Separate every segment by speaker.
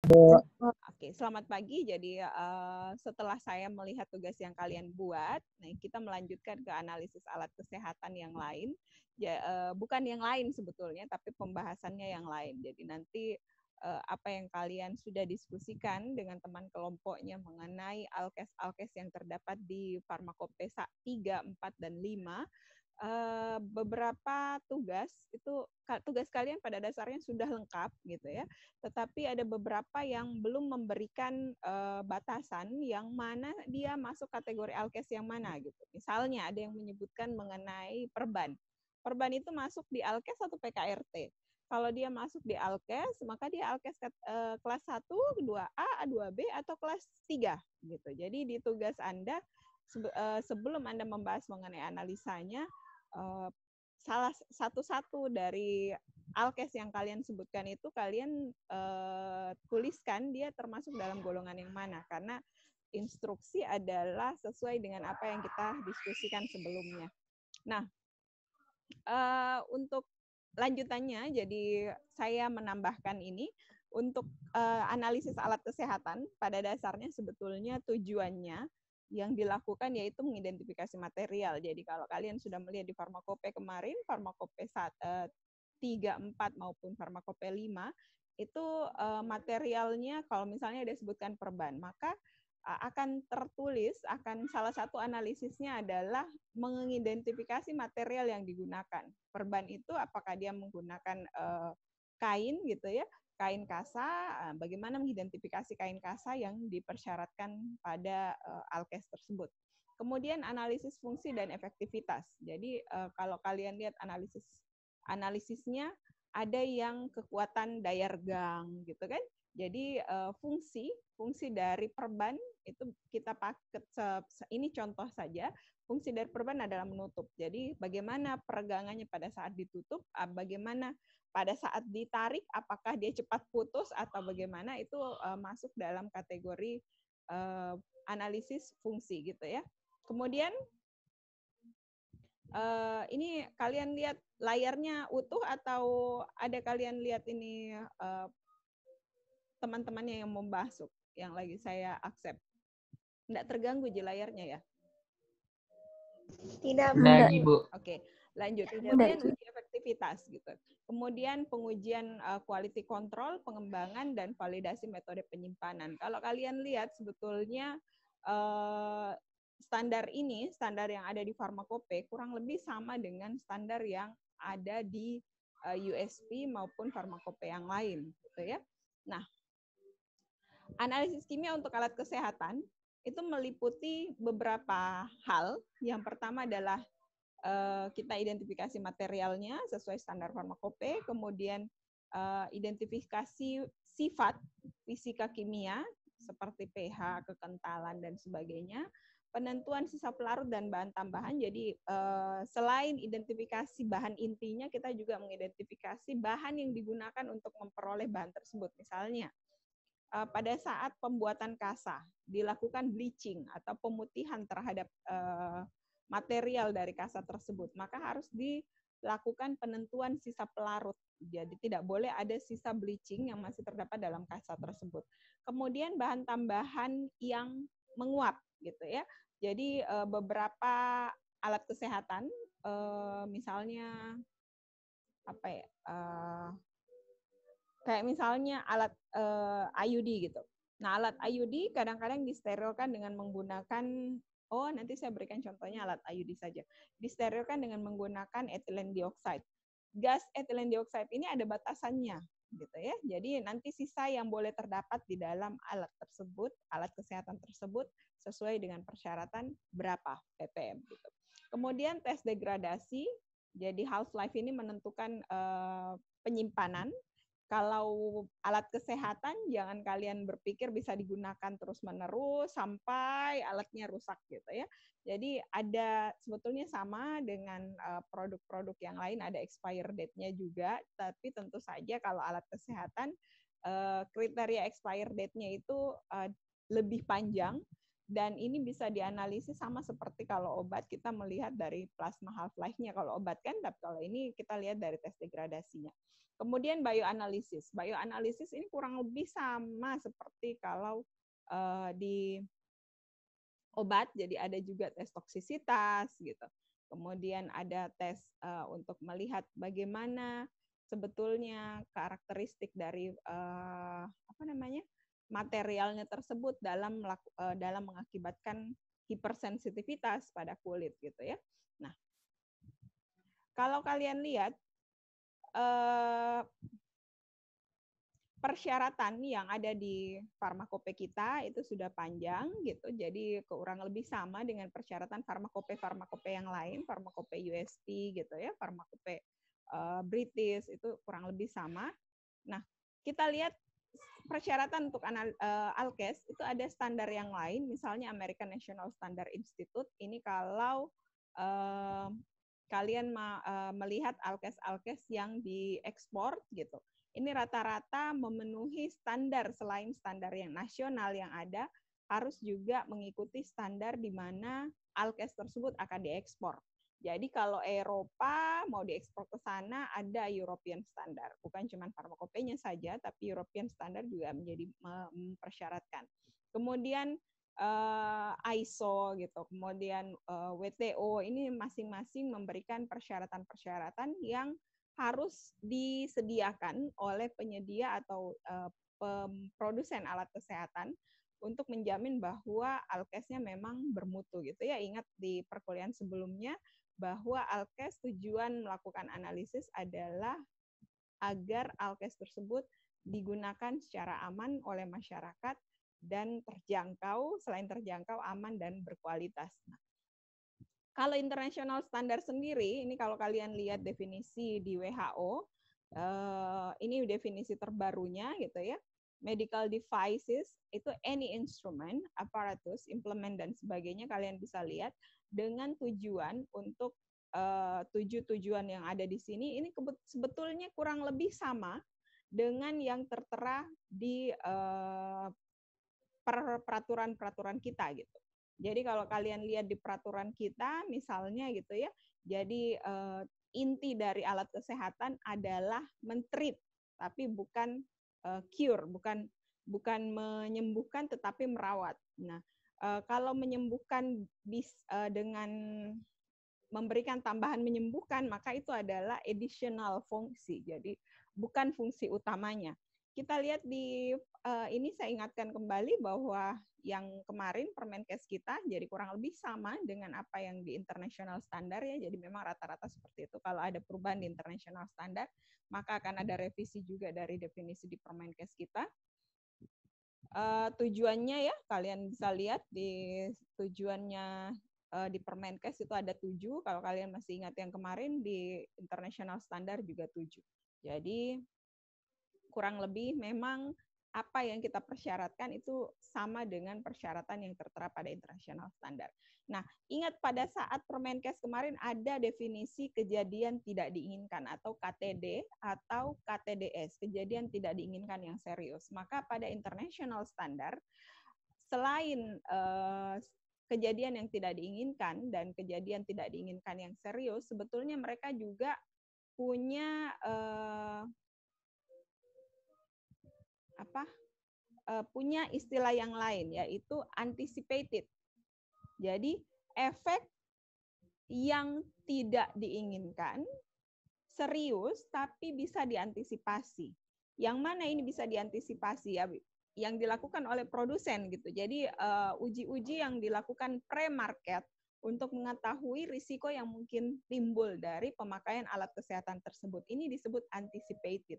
Speaker 1: Oke, selamat pagi. Jadi setelah saya melihat tugas yang kalian buat, nah kita melanjutkan ke analisis alat kesehatan yang lain. Bukan yang lain sebetulnya, tapi pembahasannya yang lain. Jadi nanti apa yang kalian sudah diskusikan dengan teman kelompoknya mengenai alkes-alkes yang terdapat di farmakope 3, 4, dan 5, beberapa tugas kalian pada dasarnya sudah lengkap gitu ya, tetapi ada beberapa yang belum memberikan batasan yang mana dia masuk kategori alkes yang mana gitu. Misalnya ada yang menyebutkan mengenai perban. Perban itu masuk di alkes atau PKRT. Kalau dia masuk di alkes, maka dia alkes kelas 1, 2A, 2B, atau kelas 3 gitu. Jadi di tugas Anda sebelum Anda membahas mengenai analisanya, salah satu dari alkes yang kalian sebutkan itu kalian tuliskan dia termasuk dalam golongan yang mana, karena instruksi adalah sesuai dengan apa yang kita diskusikan sebelumnya. Nah, untuk lanjutannya, jadi saya menambahkan ini untuk analisis alat kesehatan. Pada dasarnya sebetulnya tujuannya yang dilakukan yaitu mengidentifikasi material. Jadi kalau kalian sudah melihat di farmakope kemarin, farmakope 3, 4 maupun farmakope 5, itu materialnya kalau misalnya ada sebutkan perban, maka akan tertulis, salah satu analisisnya adalah mengidentifikasi material yang digunakan. Perban itu apakah dia menggunakan kain gitu ya, kain kasa, bagaimana mengidentifikasi kain kasa yang dipersyaratkan pada alkes tersebut. Kemudian analisis fungsi dan efektivitas. Jadi kalau kalian lihat analisisnya ada yang kekuatan daya regang gitu kan. Jadi fungsi dari perban itu kita pakai, ini contoh saja. Fungsi dari perban adalah menutup. Jadi bagaimana peregangannya pada saat ditutup, bagaimana pada saat ditarik, apakah dia cepat putus atau bagaimana, itu masuk dalam kategori analisis fungsi gitu ya. Kemudian ini kalian lihat layarnya utuh atau ada kalian lihat ini teman-temannya yang mau masuk, yang lagi saya accept? Nggak terganggu di layarnya ya?
Speaker 2: Tidak,
Speaker 3: Tidak, Ibu.
Speaker 1: Oke, lanjut. Kemudian uji efektivitas gitu. Kemudian pengujian quality control, pengembangan dan validasi metode penyimpanan. Kalau kalian lihat sebetulnya standar yang ada di farmakope kurang lebih sama dengan standar yang ada di USP maupun farmakope yang lain gitu ya. Nah, analisis kimia untuk alat kesehatan itu meliputi beberapa hal. Yang pertama adalah kita identifikasi materialnya sesuai standar farmakope, kemudian identifikasi sifat fisika kimia seperti pH, kekentalan, dan sebagainya, penentuan sisa pelarut dan bahan tambahan. Jadi selain identifikasi bahan intinya, kita juga mengidentifikasi bahan yang digunakan untuk memperoleh bahan tersebut. Misalnya, pada saat pembuatan kasa, dilakukan bleaching atau pemutihan terhadap material dari kasa tersebut, maka harus dilakukan penentuan sisa pelarut. Jadi tidak boleh ada sisa bleaching yang masih terdapat dalam kasa tersebut. Kemudian bahan tambahan yang menguap gitu ya. Jadi beberapa alat kesehatan, misalnya apa ya, kayak misalnya alat IUD gitu. Nah, alat IUD kadang-kadang disterilkan dengan menggunakan, nanti saya berikan contohnya alat IUD saja. Disterilkan dengan menggunakan ethylene dioxide. Gas ethylene dioxide ini ada batasannya, gitu ya. Jadi nanti sisa yang boleh terdapat di dalam alat tersebut, alat kesehatan tersebut, sesuai dengan persyaratan berapa ppm gitu. Kemudian tes degradasi. Jadi half life ini menentukan penyimpanan. Kalau alat kesehatan, jangan kalian berpikir bisa digunakan terus-menerus sampai alatnya rusak gitu ya. Jadi ada sebetulnya sama dengan produk-produk yang lain, ada expire date-nya juga, tapi tentu saja kalau alat kesehatan kriteria expire date-nya itu lebih panjang Dan ini bisa dianalisis sama seperti kalau obat kita melihat dari plasma half-life-nya kalau obat kan, tapi kalau ini kita lihat dari tes degradasinya. Kemudian bioanalisis. Bioanalisis ini kurang lebih sama seperti kalau di obat, jadi ada juga tes toksisitas gitu. Kemudian ada tes untuk melihat bagaimana sebetulnya karakteristik dari materialnya tersebut dalam mengakibatkan hipersensitivitas pada kulit gitu ya. Nah, kalau kalian lihat persyaratan yang ada di farmakope kita itu sudah panjang gitu, jadi kurang lebih sama dengan persyaratan farmakope yang lain, farmakope USP gitu ya, farmakope British itu kurang lebih sama. Nah, kita lihat persyaratan untuk alkes itu ada standar yang lain, misalnya American National Standard Institute. Ini kalau kalian melihat alkes-alkes yang diekspor gitu. Ini rata-rata memenuhi standar, selain standar yang nasional yang ada, harus juga mengikuti standar di mana alkes tersebut akan diekspor. Jadi kalau Eropa mau diekspor ke sana ada European Standard, bukan cuma farmakopenya saja, tapi European Standard juga menjadi mempersyaratkan. Kemudian ISO gitu, kemudian WTO ini masing-masing memberikan persyaratan-persyaratan yang harus disediakan oleh penyedia atau produsen alat kesehatan untuk menjamin bahwa alkesnya memang bermutu gitu ya. Ingat di perkuliahan sebelumnya bahwa alkes tujuan melakukan analisis adalah agar alkes tersebut digunakan secara aman oleh masyarakat dan terjangkau, selain terjangkau, aman dan berkualitas. Nah, kalau international standard sendiri, ini kalau kalian lihat definisi di WHO, ini definisi terbarunya gitu ya. Medical devices itu any instrument, apparatus, implement dan sebagainya kalian bisa lihat dengan tujuan untuk 7 tujuan yang ada di sini. Ini sebetulnya kurang lebih sama dengan yang tertera di peraturan-peraturan kita gitu. Jadi kalau kalian lihat di peraturan kita misalnya gitu ya, jadi inti dari alat kesehatan adalah men-treat tapi bukan cure, bukan menyembuhkan tetapi merawat. Nah, kalau menyembuhkan dengan memberikan tambahan menyembuhkan, maka itu adalah additional fungsi. Jadi bukan fungsi utamanya. Kita lihat di ini saya ingatkan kembali bahwa yang kemarin Permenkes kita jadi kurang lebih sama dengan apa yang di international standar ya. Jadi memang rata-rata seperti itu. Kalau ada perubahan di international standar, maka akan ada revisi juga dari definisi di Permenkes kita. Tujuannya ya, kalian bisa lihat di tujuannya di Permenkes itu ada 7. Kalau kalian masih ingat yang kemarin di international standar juga 7. Jadi kurang lebih memang apa yang kita persyaratkan itu sama dengan persyaratan yang tertera pada international standard. Nah, ingat pada saat Permenkes kemarin ada definisi kejadian tidak diinginkan atau KTD atau KTDS, kejadian tidak diinginkan yang serius. Maka pada international standard, selain kejadian yang tidak diinginkan dan kejadian tidak diinginkan yang serius, sebetulnya mereka juga punya punya istilah yang lain, yaitu anticipated. Jadi efek yang tidak diinginkan serius tapi bisa diantisipasi. Yang mana ini bisa diantisipasi ya? Yang dilakukan oleh produsen gitu. Jadi uji-uji yang dilakukan pre-market untuk mengetahui risiko yang mungkin timbul dari pemakaian alat kesehatan tersebut. Ini disebut anticipated.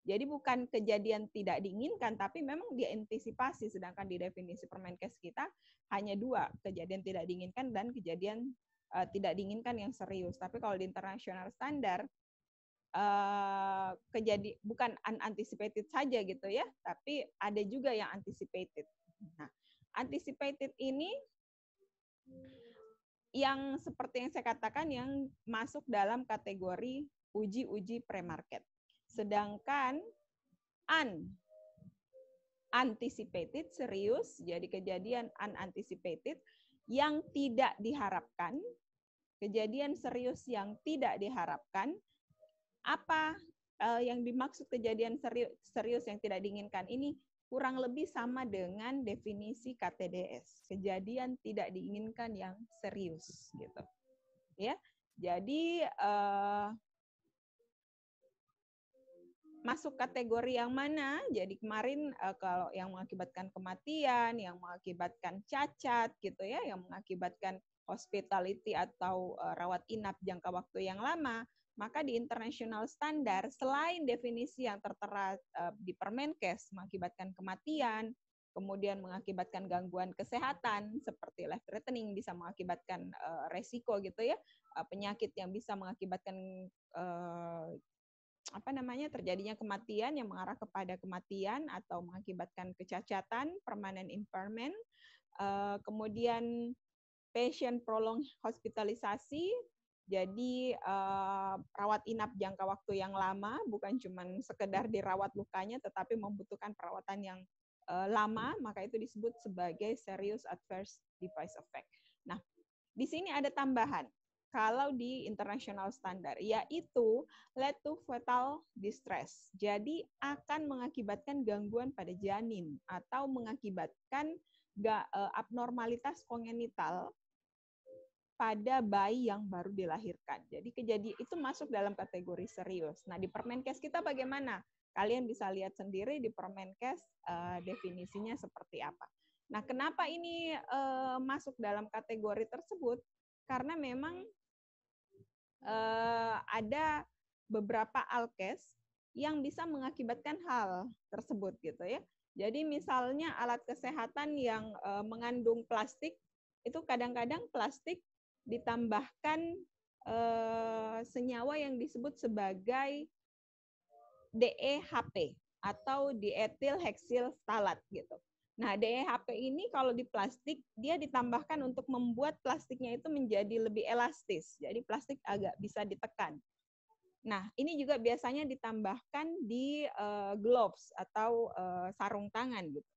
Speaker 1: Jadi bukan kejadian tidak diinginkan, tapi memang diantisipasi. Sedangkan di definisi Permenkes kita hanya 2, kejadian tidak diinginkan dan kejadian tidak diinginkan yang serius. Tapi kalau di international standard, bukan unanticipated saja gitu ya, tapi ada juga yang anticipated. Nah, anticipated ini yang seperti yang saya katakan yang masuk dalam kategori uji-uji pre-market. Sedangkan anticipated, serius, jadi kejadian unanticipated yang tidak diharapkan, kejadian serius yang tidak diharapkan. Apa yang dimaksud kejadian serius yang tidak diinginkan ini kurang lebih sama dengan definisi KTDS, kejadian tidak diinginkan yang serius, gitu. Ya, jadi masuk kategori yang mana? Jadi kemarin kalau yang mengakibatkan kematian, yang mengakibatkan cacat gitu ya, yang mengakibatkan hospitality atau rawat inap jangka waktu yang lama, maka di international standard selain definisi yang tertera di Permenkes mengakibatkan kematian, kemudian mengakibatkan gangguan kesehatan seperti life threatening, bisa mengakibatkan resiko gitu ya, penyakit yang bisa mengakibatkan terjadinya kematian yang mengarah kepada kematian atau mengakibatkan kecacatan, permanent impairment, kemudian patient prolonged hospitalisasi, jadi rawat inap jangka waktu yang lama, bukan cuma sekedar dirawat lukanya, tetapi membutuhkan perawatan yang lama, maka itu disebut sebagai serious adverse device effect. Nah, di sini ada tambahan. Kalau di international standard, yaitu lead to fetal distress. Jadi akan mengakibatkan gangguan pada janin atau mengakibatkan abnormalitas kongenital pada bayi yang baru dilahirkan. Jadi kejadian itu masuk dalam kategori serius. Nah, di Permenkes kita bagaimana? Kalian bisa lihat sendiri di Permenkes definisinya seperti apa. Nah, kenapa ini masuk dalam kategori tersebut? Karena memang ada beberapa alkes yang bisa mengakibatkan hal tersebut gitu ya. Jadi misalnya alat kesehatan yang mengandung plastik, itu kadang-kadang plastik ditambahkan senyawa yang disebut sebagai DEHP atau diethylhexyl hexylphthalate gitu. Nah, DEHP ini kalau di plastik, dia ditambahkan untuk membuat plastiknya itu menjadi lebih elastis. Jadi plastik agak bisa ditekan. Nah, ini juga biasanya ditambahkan di gloves atau sarung tangan gitu.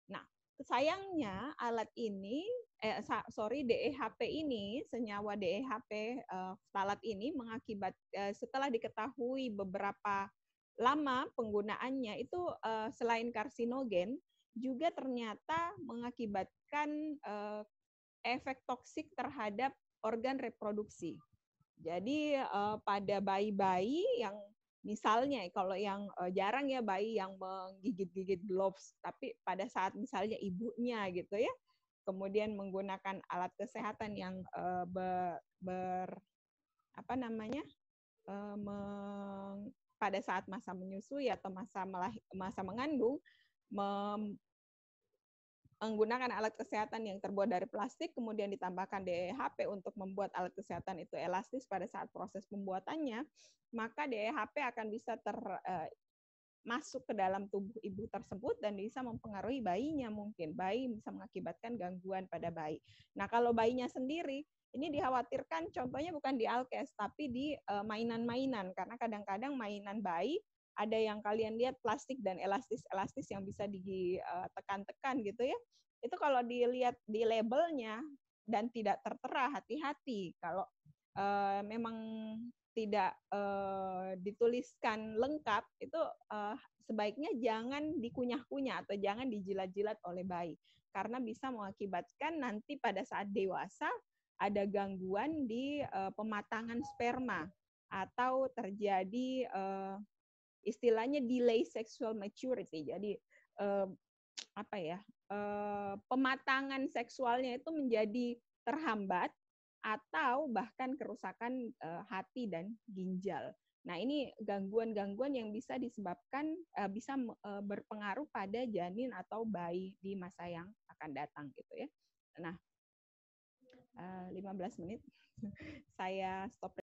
Speaker 1: Nah, sayangnya alat ini, DEHP ini, senyawa DEHP phthalate ini setelah diketahui beberapa lama penggunaannya itu selain karsinogen, juga ternyata mengakibatkan efek toksik terhadap organ reproduksi. Jadi pada bayi-bayi yang misalnya kalau yang jarang ya bayi yang menggigit-gigit gloves, tapi pada saat misalnya ibunya gitu ya, kemudian menggunakan alat kesehatan yang pada saat masa menyusui atau masa mengandung, menggunakan alat kesehatan yang terbuat dari plastik, kemudian ditambahkan DEHP untuk membuat alat kesehatan itu elastis pada saat proses pembuatannya, maka DEHP akan bisa masuk ke dalam tubuh ibu tersebut dan bisa mempengaruhi bayinya mungkin. Bayi bisa mengakibatkan gangguan pada bayi. Nah, kalau bayinya sendiri, ini dikhawatirkan contohnya bukan di alkes, tapi di mainan-mainan. Karena kadang-kadang mainan bayi, ada yang kalian lihat plastik dan elastis-elastis yang bisa ditekan-tekan gitu ya. Itu kalau dilihat di labelnya dan tidak tertera, hati-hati. Kalau memang tidak dituliskan lengkap, itu sebaiknya jangan dikunyah-kunyah atau jangan dijilat-jilat oleh bayi. Karena bisa mengakibatkan nanti pada saat dewasa ada gangguan di pematangan sperma atau terjadi istilahnya delay sexual maturity. Jadi pematangan seksualnya itu menjadi terhambat atau bahkan kerusakan hati dan ginjal. Nah, ini gangguan-gangguan yang bisa disebabkan bisa berpengaruh pada janin atau bayi di masa yang akan datang gitu ya. Nah, 15 menit saya stop